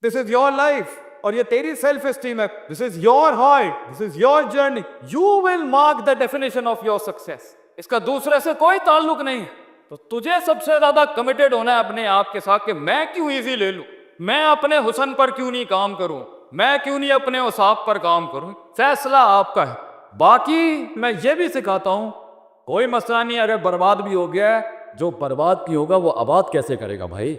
This is your life, اور یہ تیری سیلف اسٹیم ہے. This is your heart, this is your journey. You will mark the definition of your success. اس کا دوسرے سے کوئی تعلق نہیں ہے. تو تجھے سب سے زیادہ کمیٹڈ ہونا ہے اپنے آپ کے ساتھ کہ میں کیوں ایزی لے لوں، میں اپنے حسن پر کیوں نہیں کام کروں، میں کیوں نہیں اپنے اوصاف پر کام کروں. فیصلہ آپ کا ہے. باقی میں یہ بھی سکھاتا ہوں، کوئی مسئلہ نہیں اگر برباد بھی ہو گیا ہے، جو برباد بھی ہوگا وہ آباد کیسے کرے گا بھائی.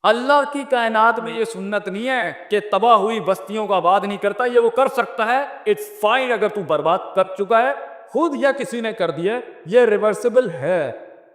اللہ کی کائنات میں یہ سنت نہیں ہے کہ تباہ ہوئی بستیوں کو آباد نہیں کرتا، یہ وہ کر سکتا ہے. اٹس فائن اگر تو برباد کر چکا ہے خود یا کسی نے کر دیا ہے. یہ ریورسیبل ہے.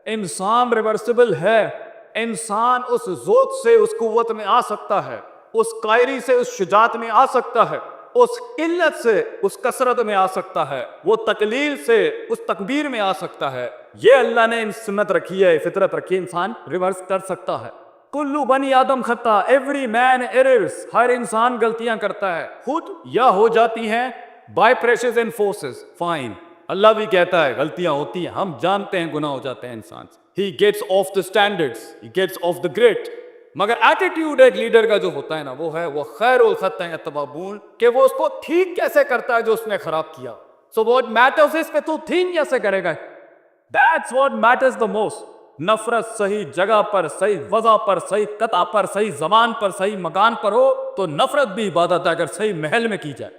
انسان ریورسیبل ہے. انسان اس ذوق سے اس قوت میں آ سکتا ہے، اس قائری سے اس شجاعت میں آ سکتا ہے، اس قلت سے اس کثرت میں آ سکتا ہے، وہ تقلیل سے اس تکبیر میں آ سکتا ہے. یہ اللہ نے سنت رکھی ہے، فطرت رکھی ہے، انسان ریورس کر سکتا ہے. کلو بنی آدم خطا، ایوری مین ایررز. ہر انسان غلطیاں کرتا ہے، خود یا ہو جاتی ہیں by pressures and forces. Fine, اللہ بھی کہتا ہے غلطیاں ہوتی ہیں، ہم جانتے ہیں گناہ ہو جاتے ہیں انسان سے. He gets of the standards, he gets of the grade. مگر ایٹیٹیوڈ ایک لیڈر کا جو ہوتا ہے نا، وہ ہے وہ خیر الخطا یتبعون، کہ وہ اس کو ٹھیک کیسے کرتا ہے جو اس نے خراب کیا. سو واٹ میٹرز از کہ تو ٹھیک کیسے کرے گا. That's what matters the most. نفرت صحیح جگہ پر، صحیح وضع پر، صحیح قطع پر، صحیح زمان پر، صحیح مکان پر ہو تو نفرت بھی عبادت ہے اگر صحیح محل میں کی جائے.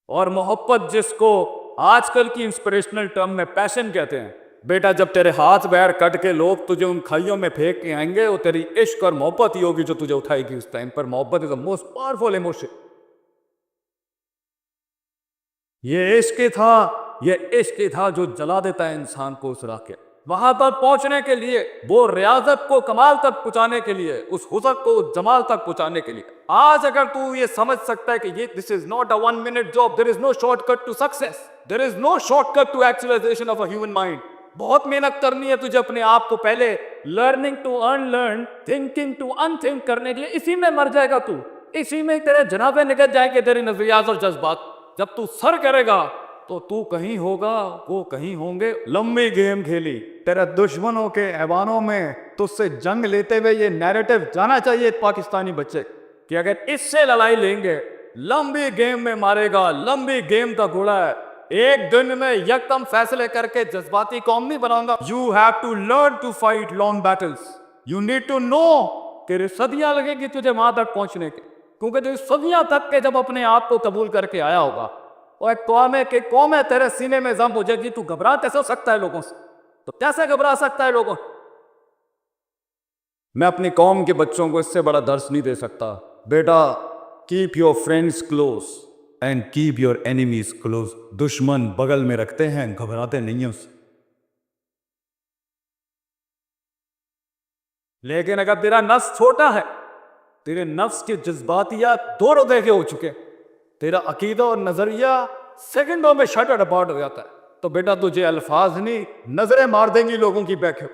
اور محبت جس کو آج کل کی انسپریشنل ٹرم میں پیشن کہتے ہیں. بیٹا جب تیرے ہاتھ پیر کٹ کے لوگ تجھے ان کھائیوں میں پھینک کے آئیں گے، وہ تیری عشق اور محبت ہی ہوگی جو تجھے اٹھائے گی اس ٹائم پر. محبت از the most powerful emotion. یہ عشق تھا، یہ عشق تھا جو جلا دیتا ہے انسان کو اس راہ کے. وہاں پر پہنچنے کے لیے، وہ ریاضت کو کمال تک پہنچانے کے لیے، اس حسن کو جمال تک پہنچانے کے لیے. آج اگر تو یہ سمجھ سکتا ہے کہ یہ this is not a 1 minute job, there is no shortcut to success, there is no shortcut to actualization of a human mind. بہت محنت کرنی ہے تجھے اپنے آپ کو پہلے learning to unlearn, thinking to unthink کرنے کے لیے. اسی میں مر جائے گا تو، اسی میں تیرے جنابیں نکل جائیں گے تیرے نظریات اور جذبات. جب تو سر کرے گا تو کہیں ہوگا، وہ کہیں ہوں گے. لمبی گیم کھیلی تیرے دشمنوں کے ایوانوں میں، تجھ سے جنگ لیتے ہوئے یہ نیریٹو جانا چاہیے پاکستانی بچے کہ اگر اس سے لڑائی لیں گے لمبی گیم میں مارے گا. لمبی گیم کا گھوڑا ہے، ایک دن میں یکدم فیصلے کر کے جذباتی قوم نہیں بناؤں گا. You have to learn to fight long battles. You need to know کہ صدیاں لگے گی تجھے وہاں تک پہنچنے کے، کیونکہ جو صدیاں تک کے جب اپنے آپ کو قبول کر کے آیا ہوگا، اور ایک قوم ہے تیرے سینے میں ضم ہو جائے گی. تو گھبرا کیسے ہو سکتا ہے لوگوں سے؟ تو کیسے گھبرا سکتا ہے لوگوں؟ میں اپنی قوم کے بچوں کو اس سے بڑا درس نہیں دے سکتا. بیٹا keep your friends close and keep your enemies close. دشمن بغل میں رکھتے ہیں، گھبراتے نہیں ہیں اس سے. لیکن اگر تیرا نفس چھوٹا ہے، تیرے نفس کے جذباتیات دو ردے کے ہو چکے، تیرا عقیدہ اور نظریہ سیکنڈوں میں شٹر اپارٹ ہو جاتا ہے، تو بیٹا تجھے الفاظ نہیں نظریں مار دیں گی لوگوں کی بیٹھے.